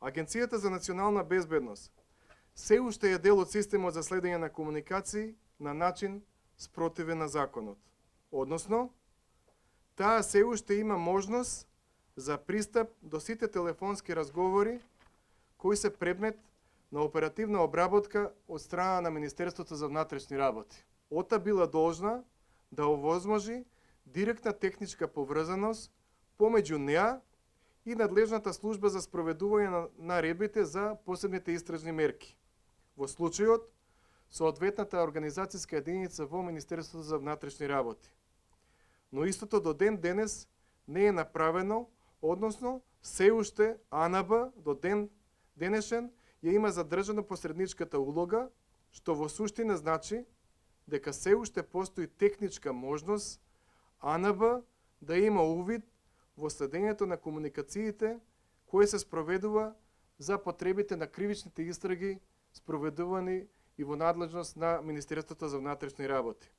Агенцијата за национална безбедност се уште е дел од системот за следење на комуникации на начин спротивен на законот. Односно, таа се уште има можност за пристап до сите телефонски разговори кои се предмет на оперативна обработка од страна на Министерството за внатрешни работи. ОТА била должна да овозможи директна техничка поврзаност помеѓу неа и надлежната служба за спроведување на наредбите за посебните истражни мерки. Во случајот, соодветната организацијска единица во Министерството за внатрешни работи. Но истото до ден денес не е направено, односно се уште АНБ до ден денешен ја има задржано посредничката улога, што во суштина значи дека се уште постои техничка можност АНБ да има увид во следењето на комуникациите кои се спроведува за потребите на кривичните истраги спроведувани и во надлежност на Министерството за внатрешни работи.